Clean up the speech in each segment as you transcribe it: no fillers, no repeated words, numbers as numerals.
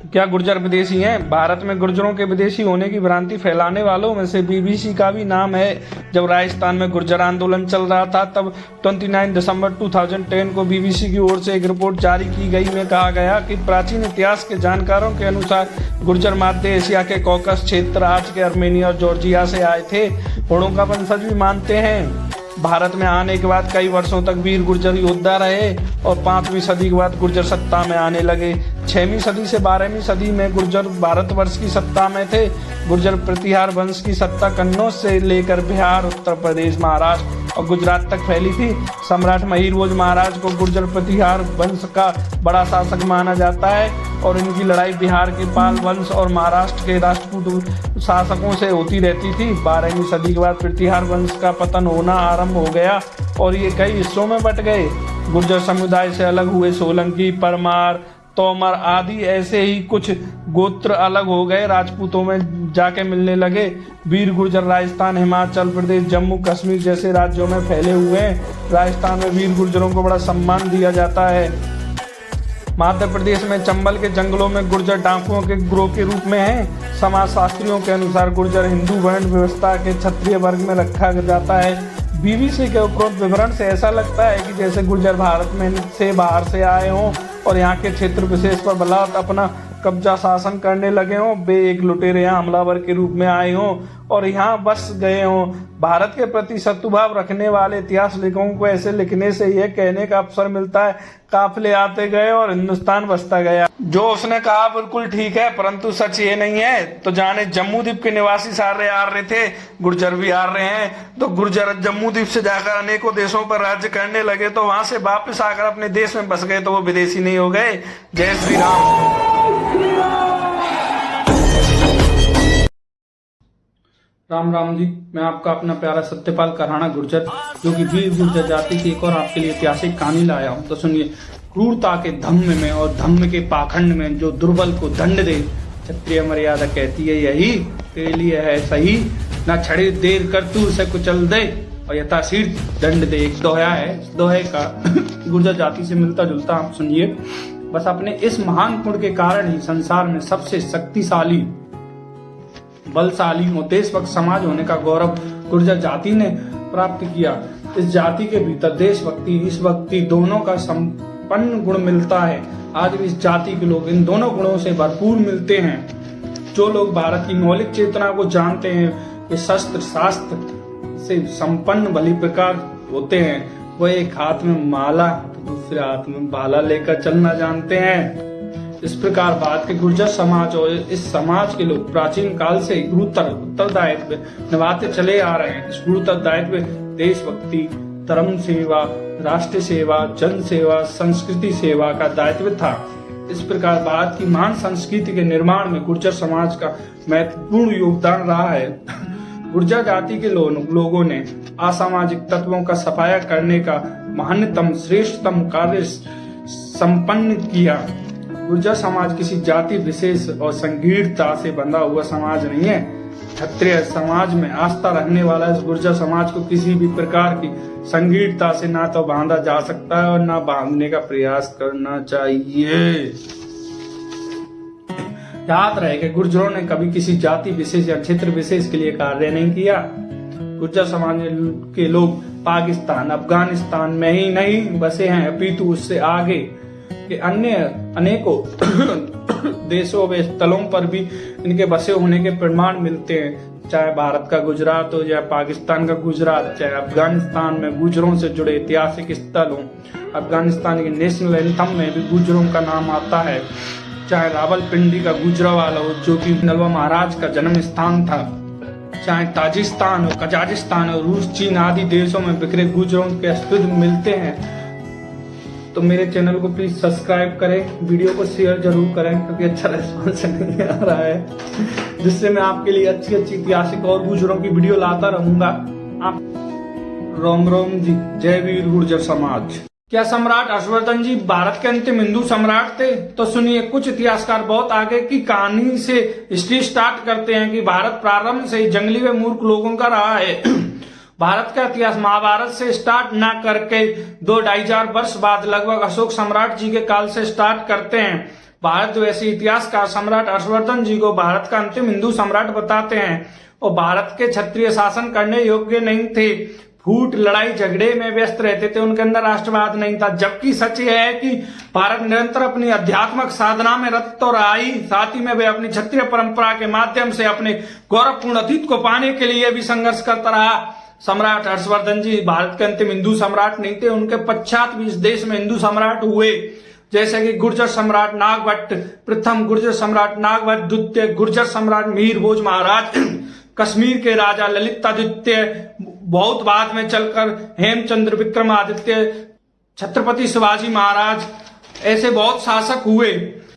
क्या गुर्जर विदेशी हैं? भारत में गुर्जरों के विदेशी होने की भ्रांति फैलाने वालों में से बीबीसी का भी नाम है। जब राजस्थान में गुर्जर आंदोलन चल रहा था तब 29 दिसंबर 2010 को बीबीसी की ओर से एक रिपोर्ट जारी की गई में कहा गया कि प्राचीन इतिहास के जानकारों के अनुसार गुर्जर मध्य एशिया के कॉकस क्षेत्र, आज के आर्मेनिया और जॉर्जिया से आए थे। होड़ों का वंशज भी मानते हैं। भारत में आने के बाद कई वर्षों तक वीर गुर्जर योद्धा रहे और 5वीं सदी के बाद गुर्जर सत्ता में आने लगे। 6वीं सदी से 12वीं सदी में गुर्जर भारतवर्ष की सत्ता में थे। गुर्जर प्रतिहार वंश की सत्ता कन्नौज से लेकर बिहार, उत्तर प्रदेश, महाराष्ट्र और गुजरात तक फैली थी। सम्राट महिरभोज महाराज को गुर्जर प्रतिहार वंश का बड़ा शासक माना जाता है और इनकी लड़ाई बिहार के पाल वंश और महाराष्ट्र के राष्ट्रकूट शासकों से होती रहती थी। 12वीं सदी के बाद प्रतिहार वंश का पतन होना आरंभ हो गया और ये कई हिस्सों में बट गए। गुर्जर समुदाय से अलग हुए सोलंकी, परमार, तोमर आदि ऐसे ही कुछ गोत्र अलग हो गए, राजपूतों में जाके मिलने लगे। वीर गुर्जर राजस्थान, हिमाचल प्रदेश, जम्मू कश्मीर जैसे राज्यों में फैले हुए हैं। राजस्थान में वीर गुर्जरों को बड़ा सम्मान दिया जाता है। मध्य प्रदेश में चंबल के जंगलों में गुर्जर डाकुओं के गिरोह के रूप में हैं। समाजशास्त्रियों के अनुसार गुर्जर हिंदू वर्ण व्यवस्था के क्षत्रिय वर्ग में रखा जाता है। बीबीसी के उपरोक्त विवरण से ऐसा लगता है कि जैसे गुर्जर भारत में से बाहर से आए हों और यहाँ के क्षेत्र विशेष पर बलात् अपना कब्जा शासन करने लगे हों। वे एक लुटेरे या हमलावर के रूप में आए हों और यहाँ बस गए हों। भारत के प्रति शत्रुभाव रखने वाले इतिहास लेखकों को ऐसे लिखने से यह कहने का अवसर मिलता है, काफिले आते गए और हिंदुस्तान बसता गया। जो उसने कहा बिल्कुल ठीक है, परंतु सच ये नहीं है। तो जाने जम्मू द्वीप के निवासी सारे आ रहे थे, गुर्जर भी आ रहे हैं। तो गुर्जर जम्मू द्वीप से जाकर अनेकों देशों पर राज्य करने लगे, तो वहां से वापस आकर अपने देश में बस गए, तो वो विदेशी नहीं हो गए। जय श्री राम। राम राम जी, मैं आपका अपना प्यारा सत्यपाल कराना गुर्जर, जो कि वीर गुर्जर जाति की एक और आपके लिए ऐतिहासिक कहानी लाया हूँ। तो सुनिए। क्रूरता के धम्म में और धम्म के पाखंड में जो दुर्बल को दंड दे, क्षत्रिय मर्यादा कहती है यही तेरे लिए है सही। न छड़े देर कर तू उसे कुचल दे और यथाशीघ्र दंड दे। एक दोहा है, इस दोहे का गुर्जर जाति से मिलता जुलता आप सुनिए। बस अपने इस महान गुण के कारण ही संसार में सबसे शक्तिशाली, बलशाली और देशभक्त समाज होने का गौरव गुर्जर जाति ने प्राप्त किया। इस जाति के भीतर देशभक्ति, ईशभक्ति दोनों का संपन्न गुण मिलता है। आज भी इस जाति के लोग इन दोनों गुणों से भरपूर मिलते हैं। जो लोग भारत की मौलिक चेतना को जानते हैं, वे शस्त्र शास्त्र से संपन्न भली प्रकार होते हैं। वह एक हाथ में माला तो दूसरे हाथ में भाला लेकर चलना जानते हैं। इस प्रकार भारत के गुर्जर समाज और इस समाज के लोग प्राचीन काल से गुरुतर उत्तरदायित्व निभाते चले आ रहे हैं। इस गुरुतर दायित्व देशभक्ति, धर्म सेवा, राष्ट्र सेवा, जन सेवा, संस्कृति सेवा का दायित्व था। इस प्रकार भारत की महान संस्कृति के निर्माण में गुर्जर समाज का महत्वपूर्ण योगदान रहा है। गुर्जर जाति के लोगों ने असामाजिक तत्वों का सफाया करने का महानतम श्रेष्ठतम कार्य संपन्न किया। गुर्जर समाज किसी जाति विशेष और संकीर्णता से बंधा हुआ समाज नहीं है। क्षत्रिय समाज में आस्था रखने वाला इस गुर्जर समाज को किसी भी प्रकार की संकीर्णता से ना तो बांधा जा सकता है और ना बांधने का प्रयास करना चाहिए। याद रहे कि गुर्जरों ने कभी किसी जाति विशेष या क्षेत्र विशेष के लिए कार्य नहीं किया। गुर्जर समाज के लोग पाकिस्तान, अफगानिस्तान में ही नहीं बसे हैं, अपितु उससे आगे के अन्य अनेकों देशों व स्थलों पर भी इनके बसे होने के प्रमाण मिलते हैं। चाहे भारत का गुजरात हो, या पाकिस्तान का गुजरात, चाहे अफगानिस्तान में गुर्जरों से जुड़े ऐतिहासिक स्थल हो। अफगानिस्तान के नेशनल एंथम में भी गुर्जरों का नाम आता है। चाहे रावलपिंडी का गुजरावाला हो, जो कि नलवा महाराज का जन्म स्थान था। चाहे ताजिकिस्तान हो, कजाकिस्तान हो, रूस, चीन आदि देशों में बिखरे गुर्जरों के अस्तित्व मिलते हैं। तो मेरे चैनल को प्लीज सब्सक्राइब करें, वीडियो को शेयर जरूर करें, क्योंकि अच्छा रिस्पॉन्स नहीं आ रहा है, जिससे मैं आपके लिए अच्छी अच्छी ऐतिहासिक और गुर्जरों की वीडियो लाता रहूंगा। आप रोम रोम जी, जय वीर गुर्जर समाज। क्या सम्राट हर्षवर्धन जी भारत के अंतिम हिंदू सम्राट थे? तो सुनिए, कुछ इतिहासकार बहुत आगे की कहानी से हिस्ट्री स्टार्ट करते हैं कि भारत प्रारंभ से ही जंगली व मूर्ख लोगों का रहा है। भारत का इतिहास महाभारत से स्टार्ट ना करके 2-2.5 हजार वर्ष बाद लगभग अशोक सम्राट जी के काल से स्टार्ट करते हैं। भारत वैसे इतिहासकार सम्राट हर्षवर्धन जी को भारत का अंतिम हिंदू सम्राट बताते हैं और भारत के क्षत्रिय शासन करने योग्य नहीं थे, फूट लड़ाई झगड़े में व्यस्त रहते थे, उनके अंदर राष्ट्रवाद नहीं था। जबकि सच यह है कि भारत निरंतर अपनी आध्यात्मिक साधना में रत तो रहा ही, साथ ही में वे अपनी क्षत्रिय परंपरा के माध्यम से अपने गौरवपूर्ण अतीत को पाने के लिए भी संघर्ष करता रहा। सम्राट हर्षवर्धन जी भारत के अंतिम हिंदू सम्राट नहीं थे, उनके पश्चात भी इस देश में हिंदू सम्राट हुए, जैसे कि गुर्जर सम्राट नागभट्ट प्रथम, गुर्जर सम्राट नागभट्ट द्वितीय, गुर्जर सम्राट मीर भोज महाराज, कश्मीर के राजा ललितादित्य, बहुत बाद में चलकर हेमचंद्र विक्रमादित्य, छत्रपति शिवाजी महाराज, ऐसे बहुत शासक हुए।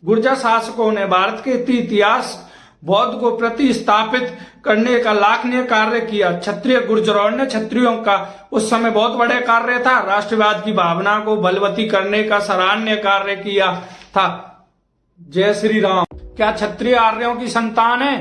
गुर्जर शासकों ने भारत के इतिहास बौद्ध को प्रतिस्थापित करने का लाखनीय कार्य किया। क्षत्रिय गुर्जरों ने क्षत्रियों का उस समय बहुत बड़े कार्य था, राष्ट्रवाद की भावना को बलवती करने का सराहनीय कार्य किया था। जय श्री राम। क्या क्षत्रिय आर्यों की संतान है?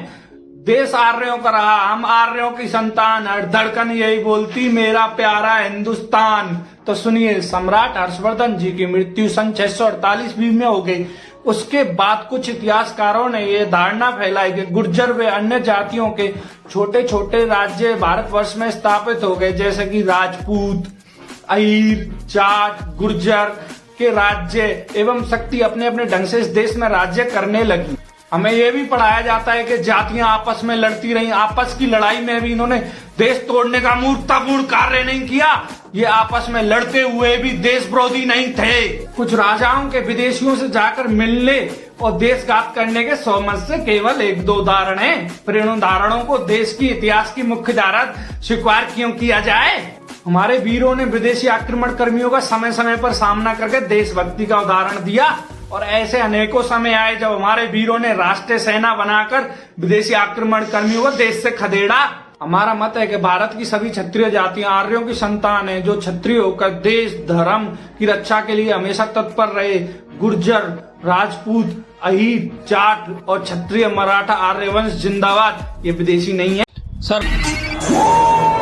देश आर्यों का रहा, हम आर्यों की संतान, हर धड़कन यही बोलती मेरा प्यारा हिंदुस्तान। तो सुनिए, सम्राट हर्षवर्धन जी की मृत्यु सन 648 में हो गई। उसके बाद कुछ इतिहासकारों ने यह धारणा फैलाई कि गुर्जर व अन्य जातियों के छोटे छोटे राज्य भारतवर्ष में स्थापित हो गए, जैसे कि राजपूत, अहीर, जाट, गुर्जर के राज्य एवं शक्ति अपने अपने ढंग से इस देश में राज्य करने लगी। हमें यह भी पढ़ाया जाता है कि जातियां आपस में लड़ती रहीं, आपस की लड़ाई में भी इन्होंने देश तोड़ने का मूर्खतापूर्ण कार्य नहीं किया। ये आपस में लड़ते हुए भी देश विरोधी नहीं थे। कुछ राजाओं के विदेशियों से जाकर मिलने और देशघात करने के सोमत से केवल एक दो उदाहरण हैं। फिर इन उदाहरणों को देश की इतिहास की मुख्य धारा स्वीकार क्यों किया जाए? हमारे वीरों ने विदेशी आक्रमण कर्मियों का समय समय पर सामना करके देशभक्ति का उदाहरण दिया और ऐसे अनेकों समय आए जब हमारे वीरों ने राष्ट्रीय सेना बनाकर विदेशी आक्रमण कर्मियों को देश से खदेड़ा। हमारा मत है कि भारत की सभी क्षत्रिय जातियां आर्यों की संतान है, जो क्षत्रिय होकर देश धर्म की रक्षा के लिए हमेशा तत्पर रहे। गुर्जर, राजपूत, अहीर, जाट और क्षत्रिय, मराठा, आर्यवंश जिंदाबाद। ये विदेशी नहीं है सर।